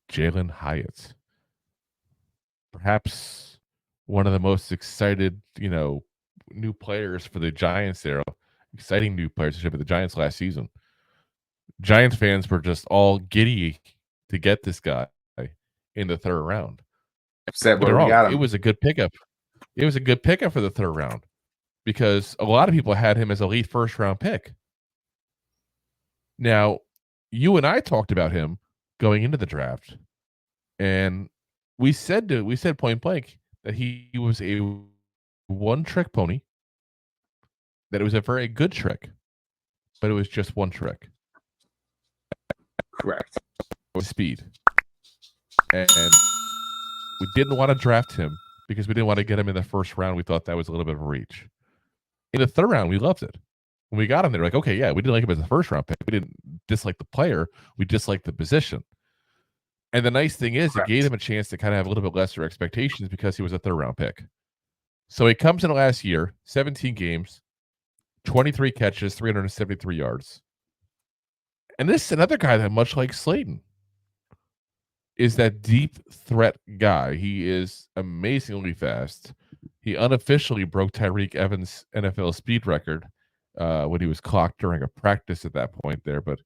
Jalin Hyatt. Perhaps one of the most excited, new players for the Giants there. Exciting new players for the Giants last season. Giants fans were just all giddy to get this guy in the third round. Said Don't get me where we wrong, got it him. was a good pickup. It was a good pickup for the third round because a lot of people had him as a late first round pick. Now, you and I talked about him going into the draft, and we said point blank that he was a one-trick pony, that it was a very good trick, but it was just one trick. Correct. Speed. And we didn't want to draft him because we didn't want to get him in the first round. We thought that was a little bit of a reach. In the third round, we loved it. When we got him, they're like, okay, yeah, we didn't like him as a first round pick. We didn't dislike the player. We disliked the position. And the nice thing is, Correct. it gave him a chance to kind of have a little bit lesser expectations because he was a third round pick. So he comes in the last year, 17 games, 23 catches, 373 yards. And this is another guy that, much like Slayton, is that deep threat guy. He is amazingly fast. He unofficially broke Tyreek Evans' NFL speed record when he was clocked during a practice at that point there, but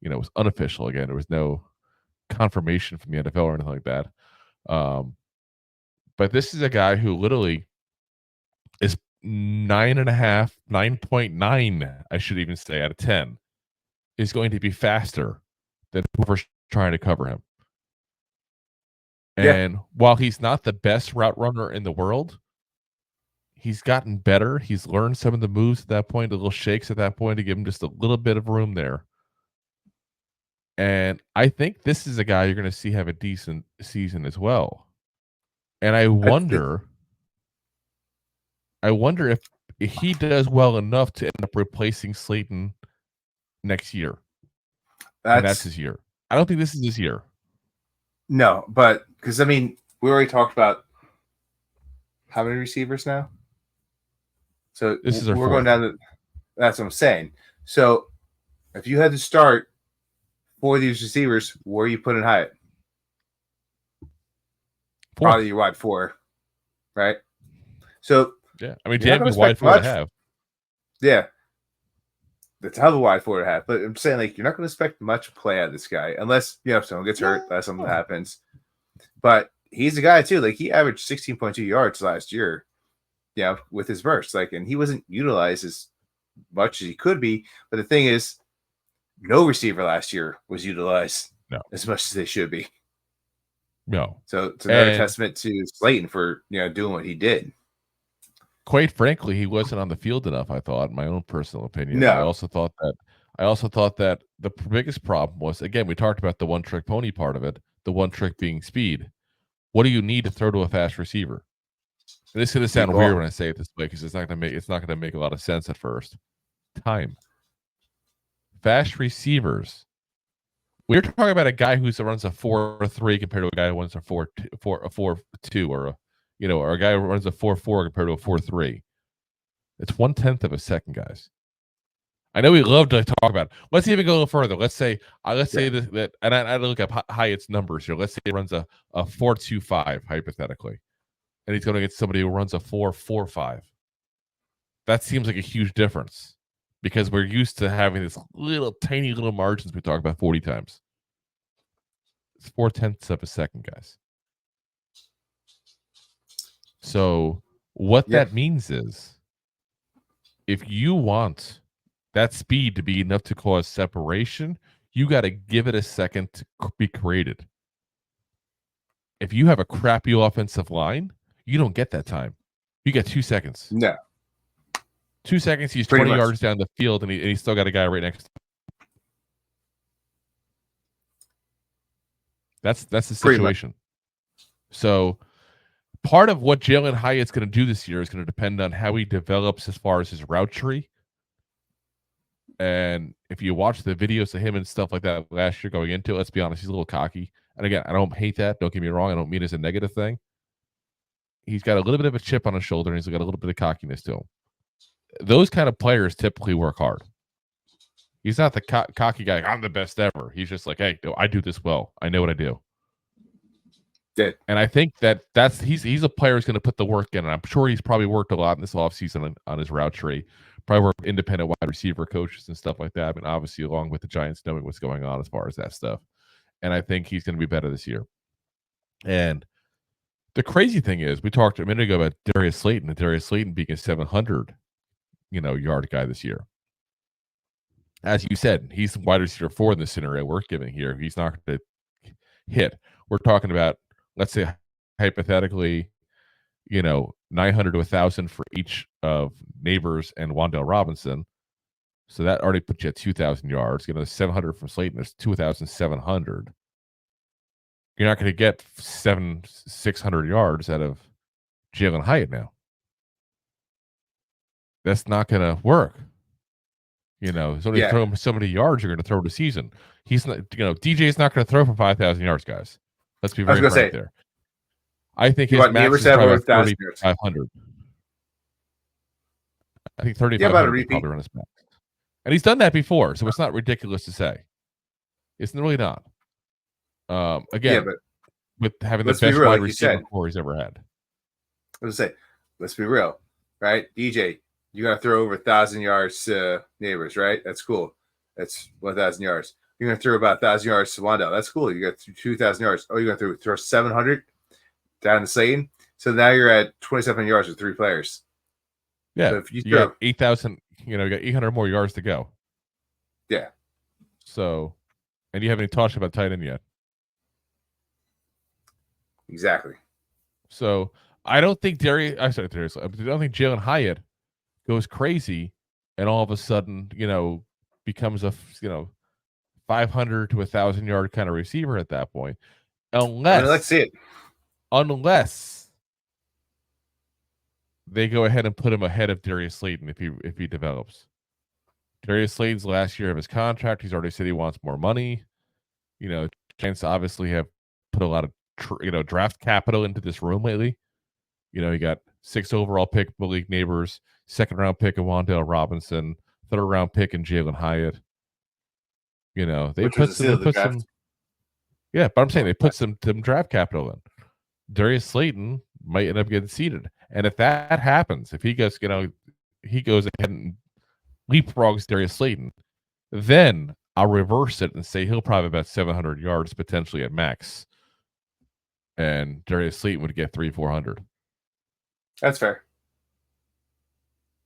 it was unofficial again. There was no confirmation from the NFL or anything like that. But this is a guy who literally is 9.9, I should even say, out of 10, is going to be faster than whoever's trying to cover him. And while he's not the best route runner in the world, he's gotten better. He's learned some of the moves at that point, the little shakes at that point to give him just a little bit of room there. And I think this is a guy you're going to see have a decent season as well. And I wonder if he does well enough to end up replacing Slayton next year. That's his year. I don't think this is his year. No, but because we already talked about how many receivers now. So this is our we're fourth. going down. That's what I'm saying. So if you had to start 4 of these receivers, where are you putting Hyatt? Probably your wide 4, right? So yeah, damn you wide 4 to have. Yeah, that's a hell of a wide 4 to have. But I'm saying you're not going to expect much play out of this guy unless someone gets hurt. That's something that happens. But he's a guy too. He averaged 16.2 yards last year. Yeah, with his burst. And he wasn't utilized as much as he could be. But the thing is, no receiver last year was utilized as much as they should be. No. So it's another testament to Slayton for doing what he did. Quite frankly, he wasn't on the field enough, I thought, in my own personal opinion. No. I also thought that the biggest problem was, again, we talked about the one-trick pony part of it, the one trick being speed. What do you need to throw to a fast receiver? And this is going to sound weird when I say it this way because it's not going to make a lot of sense at first. Time. Fast receivers. We're talking about a guy who runs a 4.3 compared to a guy who runs a 4.2 or a guy who runs a 4.4 compared to a 4.3. It's 1/10 of a second, guys. I know we love to talk about it. Let's even go a little further. Let's say that, and I look at Hyatt's numbers here. Let's say he runs a 4.25 hypothetically, and he's going to get somebody who runs a 4.45. That seems like a huge difference because we're used to having this tiny little margins we talk about 40 times. It's 0.4 of a second, guys. So what that means is, if you want that speed to be enough to cause separation, you got to give it a second to be created. If you have a crappy offensive line, you don't get that time. You get 2 seconds. No. 2 seconds, he's 20 yards down the field, and he's still got a guy right next to him. That's the situation. So part of what Jalin Hyatt's going to do this year is going to depend on how he develops as far as his route tree. And if you watch the videos of him and stuff like that last year going into it, let's be honest, he's a little cocky. And again, I don't hate that. Don't get me wrong. I don't mean it as a negative thing. He's got a little bit of a chip on his shoulder, and he's got a little bit of cockiness to him. Those kind of players typically work hard. He's not the cocky guy, I'm the best ever. He's just like, hey, I do this well. I know what I do. Yeah. And I think he's a player who's going to put the work in. And I'm sure he's probably worked a lot in this offseason on his route tree. Probably worked with independent wide receiver coaches and stuff like that. I mean, obviously, along with the Giants knowing what's going on as far as that stuff. And I think he's going to be better this year. And the crazy thing is, we talked a minute ago about Darius Slayton, and Darius Slayton being a 700, yard guy this year. As you said, he's wide receiver 4 in the scenario we're giving here. He's not going to hit. We're talking about, let's say, hypothetically, 900 to 1,000 for each of Neighbors and Wan'Dale Robinson. So that already puts you at 2,000 yards. 700 from Slayton is 2,700. You're not going to get 600 yards out of Jalin Hyatt now. That's not going to work. He's only throwing so many yards you're going to throw this season. He's not, DJ is not going to throw for 5,000 yards, guys. Let's be very frank there. I think his max is probably 3,500. I think 3,500 is probably run his max. And he's done that before, so it's not ridiculous to say. It's really not. Again, but with having the best wide receiver core he's ever had. I was going to say, let's be real, right? DJ, you got to throw over 1,000 yards to Neighbors, right? That's cool. That's 1,000 yards. You're going to throw about 1,000 yards to Wan'Dale. That's cool. You got 2,000 yards. Oh, you're going to throw 700 down to Slayton. So now you're at 27 yards with 3 players. Yeah, so if you got 8,000. You got 800 more yards to go. Yeah. So, and you haven't even talked about tight end yet. Exactly. So I don't think Jalin Hyatt goes crazy and all of a sudden, becomes a 500 to 1,000 yard kind of receiver at that point. Let's see it. Unless they go ahead and put him ahead of Darius Slayton if he develops. Darius Slayton's last year of his contract. He's already said he wants more money. Giants obviously have put a lot of draft capital into this room lately. He got 6th overall pick Malik Neighbors, 2nd round pick of Wan'Dale Robinson, 3rd round pick in Jalin Hyatt. They put some. Yeah, but I'm saying they put some draft capital in. Darius Slayton might end up getting seeded, and if that happens, if he goes, he goes ahead and leapfrogs Darius Slayton, then I'll reverse it and say he'll probably have about 700 yards potentially at max, and Darius Slayton would get 300-400. That's fair.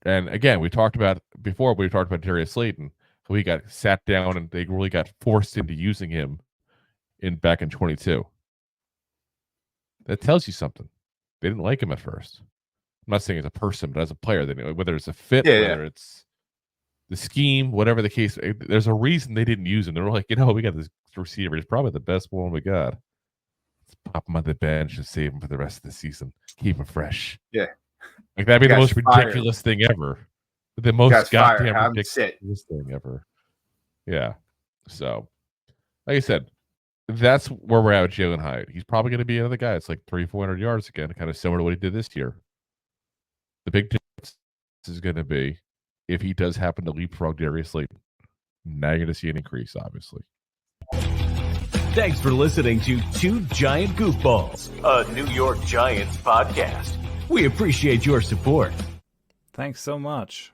And again, we talked about Darius Slayton. We got sat down and they really got forced into using him back in 22. That tells you something. They didn't like him at first. I'm not saying as a person, but as a player, whether it's a fit, whether it's the scheme, whatever the case, there's a reason they didn't use him. They were like, we got this receiver. He's probably the best one we got. Let's pop him on the bench and save him for the rest of the season. Keep him fresh. Yeah. Like that'd be the most ridiculous thing ever. The most goddamn ridiculous thing ever. Yeah. So, like I said, that's where we're at with Jalin Hyatt. He's probably going to be another guy. It's like 300-400 yards again, kind of similar to what he did this year. The big difference is going to be if he does happen to leapfrog Darius Slayton. Now you're going to see an increase, obviously. Thanks for listening to Two Giant Goofballs, a New York Giants podcast. We appreciate your support. Thanks so much.